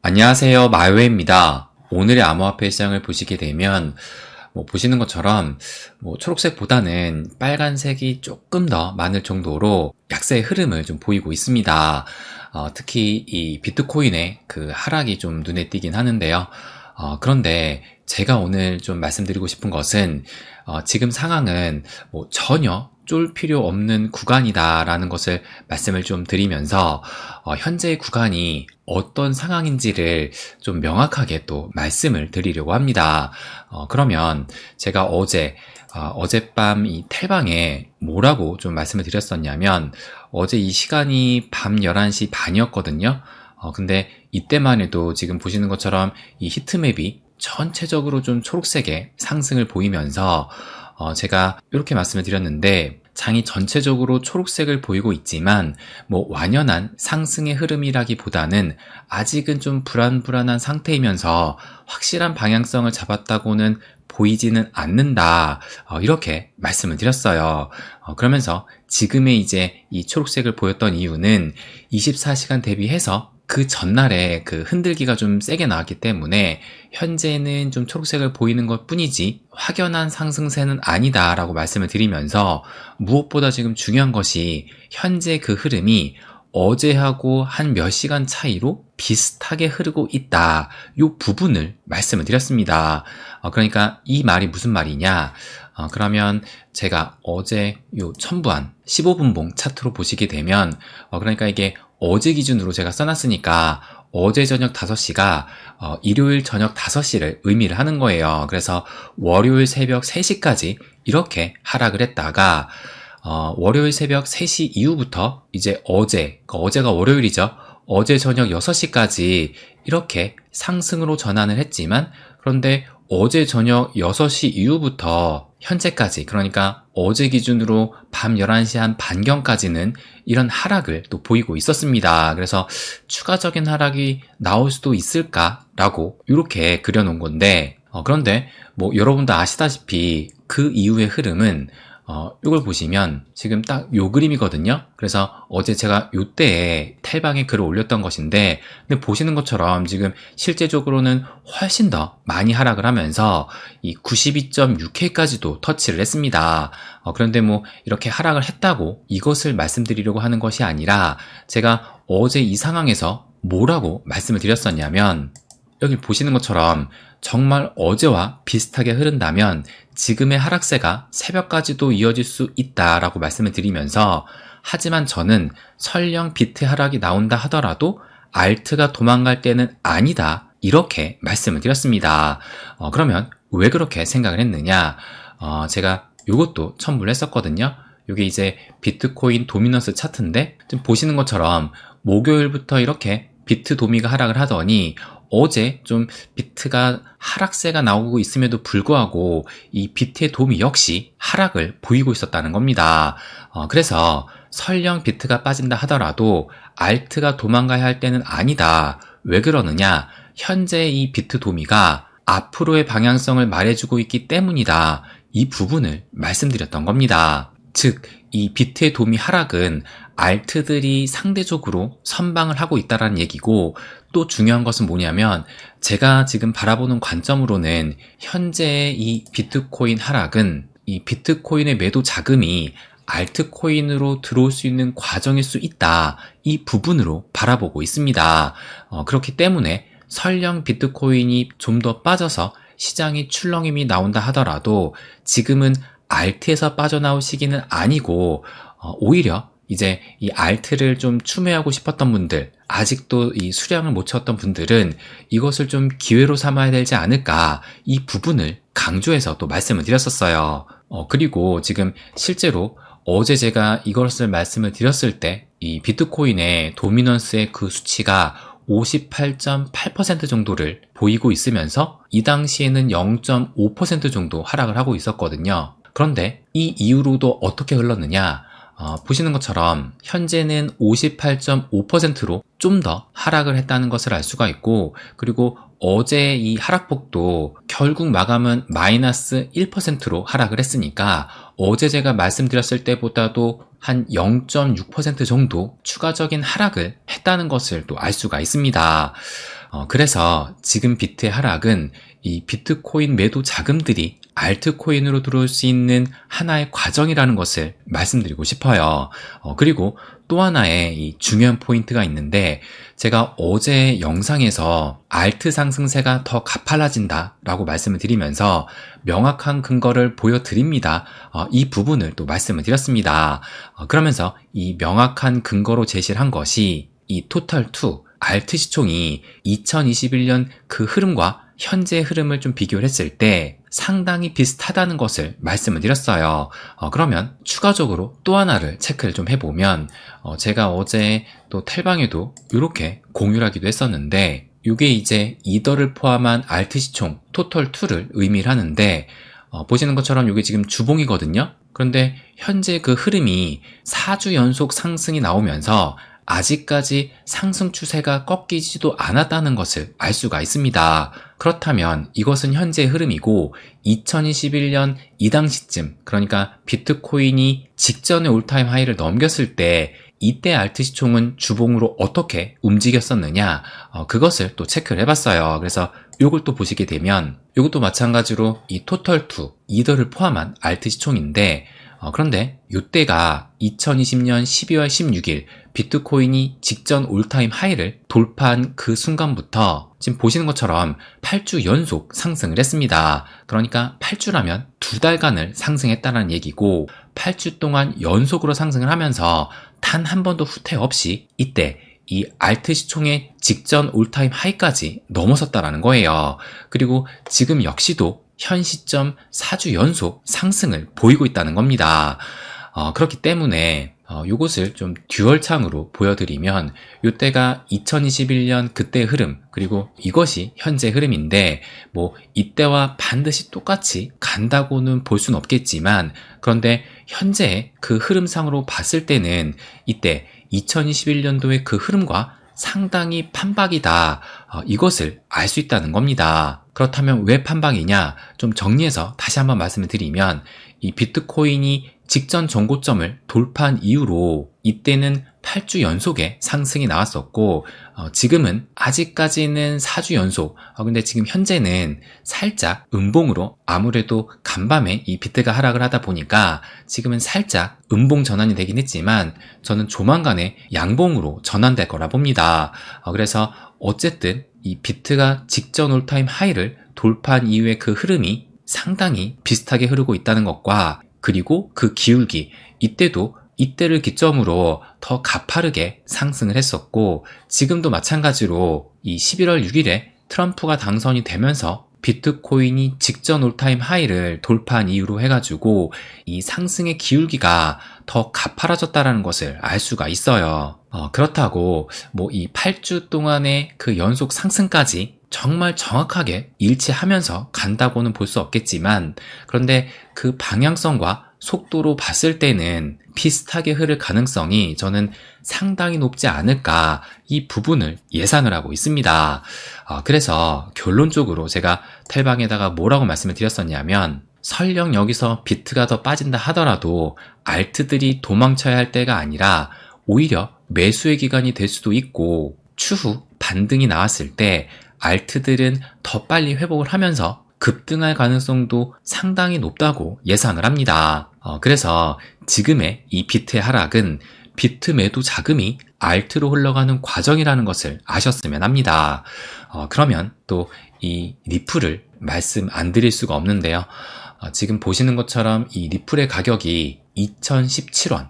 안녕하세요. 마요회입니다. 오늘의 암호화폐 시장을 보시게 되면 보시는 것처럼 초록색보다는 빨간색이 조금 더 많을 정도로 약세의 흐름을 좀 보이고 있습니다. 특히 이 비트코인의 그 하락이 좀 눈에 띄긴 하는데요. 그런데 제가 오늘 좀 말씀드리고 싶은 것은 지금 상황은 전혀 쫄 필요 없는 구간이다라는 것을 말씀을 좀 드리면서 현재의 구간이 어떤 상황인지를 좀 명확하게 또 말씀을 드리려고 합니다. 그러면 제가 어젯밤 이 텔방에 뭐라고 좀 말씀을 드렸었냐면 어제 이 시간이 밤 11시 반이었거든요. 근데 이때만 해도 지금 보시는 것처럼 이 히트맵이 전체적으로 좀 초록색의 상승을 보이면서 제가 이렇게 말씀을 드렸는데 장이 전체적으로 초록색을 보이고 있지만 완연한 상승의 흐름이라기보다는 아직은 좀 불안불안한 상태이면서 확실한 방향성을 잡았다고는 보이지는 않는다, 이렇게 말씀을 드렸어요. 그러면서 지금의 이제 이 초록색을 보였던 이유는 24시간 대비해서 그 전날에 그 흔들기가 좀 세게 나왔기 때문에 현재는 좀 초록색을 보이는 것 뿐이지 확연한 상승세는 아니다라고 말씀을 드리면서, 무엇보다 지금 중요한 것이 현재 그 흐름이 어제하고 한 몇 시간 차이로 비슷하게 흐르고 있다, 이 부분을 말씀을 드렸습니다. 그러니까 이 말이 무슨 말이냐, 그러면 제가 어제 요 첨부한 15분봉 차트로 보시게 되면 그러니까 이게 어제 기준으로 제가 써놨으니까 어제 저녁 5시가 일요일 저녁 5시를 의미를 하는 거예요. 그래서 월요일 새벽 3시까지 이렇게 하락을 했다가 월요일 새벽 3시 이후부터 이제 어제가 월요일이죠. 어제 저녁 6시까지 이렇게 상승으로 전환을 했지만, 그런데 어제 저녁 6시 이후부터 현재까지, 그러니까 어제 기준으로 밤 11시 한 반경까지는 이런 하락을 또 보이고 있었습니다. 그래서 추가적인 하락이 나올 수도 있을까라고 이렇게 그려놓은 건데, 그런데 여러분도 아시다시피 그 이후의 흐름은 이걸 보시면 지금 딱 요 그림이거든요. 그래서 어제 제가 요때에 텔방에 글을 올렸던 것인데, 근데 보시는 것처럼 지금 실제적으로는 훨씬 더 많이 하락을 하면서 이 92.6K까지도 터치를 했습니다. 그런데 이렇게 하락을 했다고 이것을 말씀드리려고 하는 것이 아니라, 제가 어제 이 상황에서 뭐라고 말씀을 드렸었냐면, 여기 보시는 것처럼 정말 어제와 비슷하게 흐른다면 지금의 하락세가 새벽까지도 이어질 수 있다라고 말씀을 드리면서, 하지만 저는 설령 비트 하락이 나온다 하더라도 알트가 도망갈 때는 아니다, 이렇게 말씀을 드렸습니다. 그러면 왜 그렇게 생각을 했느냐, 제가 이것도 첨부를 했었거든요. 이게 이제 비트코인 도미넌스 차트인데, 지금 보시는 것처럼 목요일부터 이렇게 비트 도미가 하락을 하더니 어제 좀 비트가 하락세가 나오고 있음에도 불구하고 이 비트의 도미 역시 하락을 보이고 있었다는 겁니다. 그래서 설령 비트가 빠진다 하더라도 알트가 도망가야 할 때는 아니다. 왜 그러느냐? 현재 이 비트 도미가 앞으로의 방향성을 말해주고 있기 때문이다. 이 부분을 말씀드렸던 겁니다. 즉, 이 비트의 도미 하락은 알트들이 상대적으로 선방을 하고 있다는 얘기고, 또 중요한 것은 뭐냐면 제가 지금 바라보는 관점으로는 현재의 이 비트코인 하락은 이 비트코인의 매도 자금이 알트코인으로 들어올 수 있는 과정일 수 있다, 이 부분으로 바라보고 있습니다. 그렇기 때문에 설령 비트코인이 좀 더 빠져서 시장이 출렁임이 나온다 하더라도 지금은 알트에서 빠져나올 시기는 아니고, 오히려 이제 이 알트를 좀 추매하고 싶었던 분들, 아직도 이 수량을 못 채웠던 분들은 이것을 좀 기회로 삼아야 되지 않을까, 이 부분을 강조해서 또 말씀을 드렸었어요. 그리고 지금 실제로 어제 제가 이것을 말씀을 드렸을 때 이 비트코인의 도미넌스의 그 수치가 58.8% 정도를 보이고 있으면서 이 당시에는 0.5% 정도 하락을 하고 있었거든요. 그런데 이 이후로도 어떻게 흘렀느냐, 보시는 것처럼 현재는 58.5%로 좀 더 하락을 했다는 것을 알 수가 있고, 그리고 어제 이 하락폭도 결국 마감은 마이너스 1%로 하락을 했으니까 어제 제가 말씀드렸을 때보다도 한 0.6% 정도 추가적인 하락을 했다는 것을 또 알 수가 있습니다. 그래서 지금 비트의 하락은 이 비트코인 매도 자금들이 알트코인으로 들어올 수 있는 하나의 과정이라는 것을 말씀드리고 싶어요. 그리고 또 하나의 이 중요한 포인트가 있는데, 제가 어제 영상에서 알트 상승세가 더 가팔라진다 라고 말씀을 드리면서 명확한 근거를 보여드립니다. 이 부분을 또 말씀을 드렸습니다. 그러면서 이 명확한 근거로 제시를 한 것이 이 토탈2 알트 시총이 2021년 그 흐름과 현재 흐름을 좀 비교를 했을 때 상당히 비슷하다는 것을 말씀을 드렸어요. 그러면 추가적으로 또 하나를 체크를 좀 해보면, 제가 어제 또 텔방에도 이렇게 공유를 하기도 했었는데, 이게 이제 이더를 포함한 알트 시총 토탈2를 의미를 하는데, 보시는 것처럼 이게 지금 주봉이거든요. 그런데 현재 그 흐름이 4주 연속 상승이 나오면서 아직까지 상승 추세가 꺾이지도 않았다는 것을 알 수가 있습니다. 그렇다면 이것은 현재의 흐름이고, 2021년 이 당시쯤, 그러니까 비트코인이 직전의 올타임 하이를 넘겼을 때 이때 알트 시총은 주봉으로 어떻게 움직였었느냐, 그것을 또 체크를 해봤어요. 그래서 이걸 또 보시게 되면 이것도 마찬가지로 이 토탈2 이더를 포함한 알트 시총인데, 그런데 이때가 2020년 12월 16일 비트코인이 직전 올타임 하이를 돌파한 그 순간부터 지금 보시는 것처럼 8주 연속 상승을 했습니다. 그러니까 8주라면 2달간을 상승했다는 얘기고, 8주 동안 연속으로 상승을 하면서 단 한 번도 후퇴 없이 이때 이 알트 시총의 직전 올타임 하이까지 넘어섰다라는 거예요. 그리고 지금 역시도 현 시점 4주 연속 상승을 보이고 있다는 겁니다. 그렇기 때문에 이것을 좀 듀얼창으로 보여드리면, 이때가 2021년 그때의 흐름, 그리고 이것이 현재 흐름인데, 뭐 이때와 반드시 똑같이 간다고는 볼 수는 없겠지만, 그런데 현재 그 흐름상으로 봤을 때는 이때 2021년도의 그 흐름과 상당히 판박이다, 이것을 알 수 있다는 겁니다. 그렇다면 왜 판박이냐, 좀 정리해서 다시 한번 말씀을 드리면, 이 비트코인이 직전 정고점을 돌파한 이후로 이때는 8주 연속의 상승이 나왔었고, 지금은 아직까지는 4주 연속, 근데 지금 현재는 살짝 음봉으로, 아무래도 간밤에 이 비트가 하락을 하다 보니까 지금은 살짝 음봉 전환이 되긴 했지만, 저는 조만간에 양봉으로 전환될 거라 봅니다. 그래서 어쨌든 이 비트가 직전 올타임 하이를 돌파한 이후의 그 흐름이 상당히 비슷하게 흐르고 있다는 것과, 그리고 그 기울기, 이때를 기점으로 더 가파르게 상승을 했었고, 지금도 마찬가지로 이 11월 6일에 트럼프가 당선이 되면서 비트코인이 직전 올타임 하이를 돌파한 이후로 해가지고 이 상승의 기울기가 더 가파라졌다는 것을 알 수가 있어요. 그렇다고 뭐 이 8주 동안의 그 연속 상승까지 정말 정확하게 일치하면서 간다고는 볼 수 없겠지만, 그런데 그 방향성과 속도로 봤을 때는 비슷하게 흐를 가능성이 저는 상당히 높지 않을까, 이 부분을 예상을 하고 있습니다. 그래서 결론적으로 제가 텔방에다가 뭐라고 말씀을 드렸었냐면, 설령 여기서 비트가 더 빠진다 하더라도 알트들이 도망쳐야 할 때가 아니라 오히려 매수의 기간이 될 수도 있고, 추후 반등이 나왔을 때 알트들은 더 빨리 회복을 하면서 급등할 가능성도 상당히 높다고 예상을 합니다. 그래서 지금의 이 비트의 하락은 비트 매도 자금이 알트로 흘러가는 과정이라는 것을 아셨으면 합니다. 그러면 또 이 리플을 말씀 안 드릴 수가 없는데요. 지금 보시는 것처럼 이 리플의 가격이 2017원,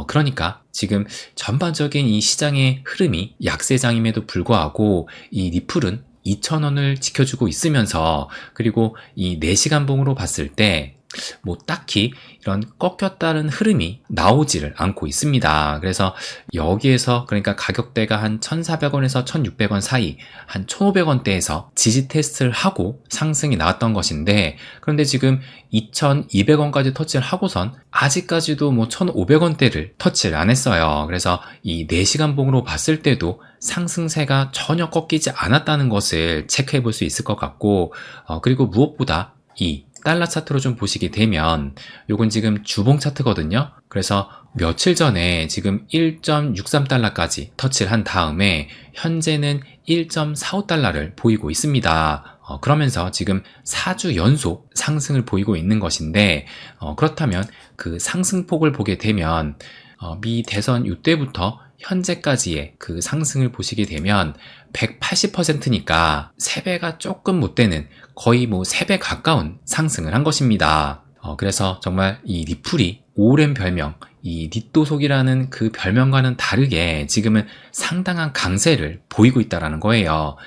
그러니까 지금 전반적인 이 시장의 흐름이 약세장임에도 불구하고 이 리플은 2,000원을 지켜주고 있으면서, 그리고 이 4시간 봉으로 봤을 때 뭐 딱히 이런 꺾였다는 흐름이 나오지를 않고 있습니다. 그래서 여기에서, 그러니까 가격대가 한 1,400원에서 1,600원 사이, 한 1,500원대에서 지지 테스트를 하고 상승이 나왔던 것인데, 그런데 지금 2,200원까지 터치를 하고선 아직까지도 뭐 1,500원대를 터치를 안 했어요. 그래서 이 4시간 봉으로 봤을 때도 상승세가 전혀 꺾이지 않았다는 것을 체크해 볼 수 있을 것 같고, 그리고 무엇보다 이 달러 차트로 좀 보시게 되면, 요건 지금 주봉 차트거든요. 그래서 며칠 전에 지금 1.63달러까지 터치를 한 다음에 현재는 1.45달러를 보이고 있습니다. 그러면서 지금 4주 연속 상승을 보이고 있는 것인데, 그렇다면 그 상승폭을 보게 되면 미 대선 이때부터 현재까지의 그 상승을 보시게 되면 180%니까 3배가 조금 못 되는 거의 뭐 3배 가까운 상승을 한 것입니다. 그래서 정말 이 리플이 오랜 별명, 이 니또속이라는 그 별명과는 다르게 지금은 상당한 강세를 보이고 있다는 거예요.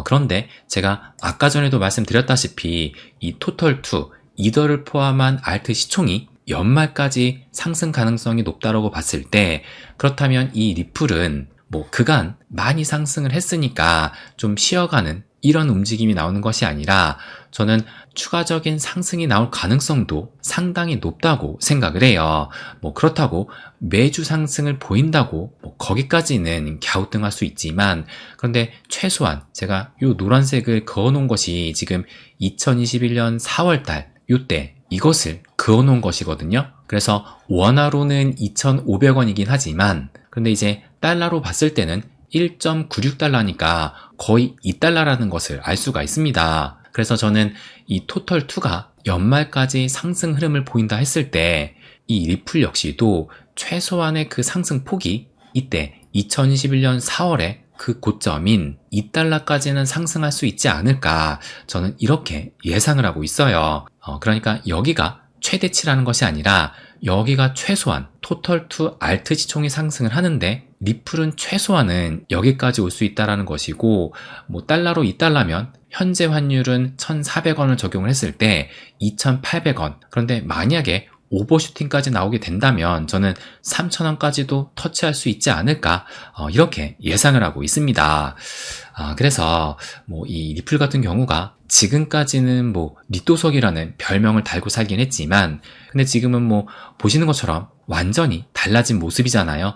그런데 제가 아까 전에도 말씀드렸다시피 이 토털2, 이더를 포함한 알트 시총이 연말까지 상승 가능성이 높다고 봤을 때, 그렇다면 이 리플은 뭐 그간 많이 상승을 했으니까 좀 쉬어가는 이런 움직임이 나오는 것이 아니라 저는 추가적인 상승이 나올 가능성도 상당히 높다고 생각을 해요. 뭐 그렇다고 매주 상승을 보인다고 뭐 거기까지는 갸우뚱할 수 있지만, 그런데 최소한 제가 이 노란색을 그어놓은 것이 지금 2021년 4월달 이때 이것을 그어놓은 것이거든요. 그래서 원화로는 2,500원이긴 하지만, 그런데 이제 달러로 봤을 때는 1.96달러니까 거의 2달러라는 것을 알 수가 있습니다. 그래서 저는 이 토털2가 연말까지 상승 흐름을 보인다 했을 때 이 리플 역시도 최소한의 그 상승폭이 이때 2021년 4월에 그 고점인 2달러까지는 상승할 수 있지 않을까, 저는 이렇게 예상을 하고 있어요. 그러니까 여기가 최대치라는 것이 아니라 여기가 최소한 토털2 알트 시총이 상승을 하는데 리플은 최소한은 여기까지 올 수 있다는 것이고, 뭐 달러로 2달러면 현재 환율은 1,400원을 적용을 했을 때 2,800원. 그런데 만약에 오버슈팅까지 나오게 된다면 저는 3,000원까지도 터치할 수 있지 않을까, 이렇게 예상을 하고 있습니다. 그래서 뭐 이 리플 같은 경우가 지금까지는 뭐 니또석이라는 별명을 달고 살긴 했지만, 근데 지금은 뭐 보시는 것처럼 완전히 달라진 모습이잖아요.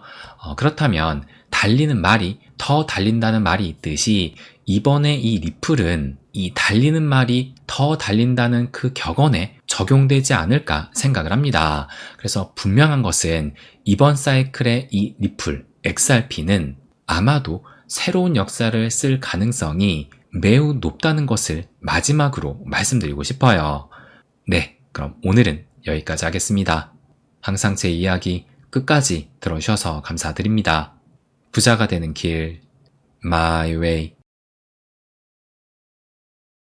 그렇다면 달리는 말이 더 달린다는 말이 있듯이 이번에 이 리플은 이 달리는 말이 더 달린다는 그 격언에 적용되지 않을까 생각을 합니다. 그래서 분명한 것은 이번 사이클의 이 리플, XRP는 아마도 새로운 역사를 쓸 가능성이 매우 높다는 것을 마지막으로 말씀드리고 싶어요. 네, 그럼 오늘은 여기까지 하겠습니다. 항상 제 이야기 끝까지 들어주셔서 감사드립니다. 부자가 되는 길, My Way.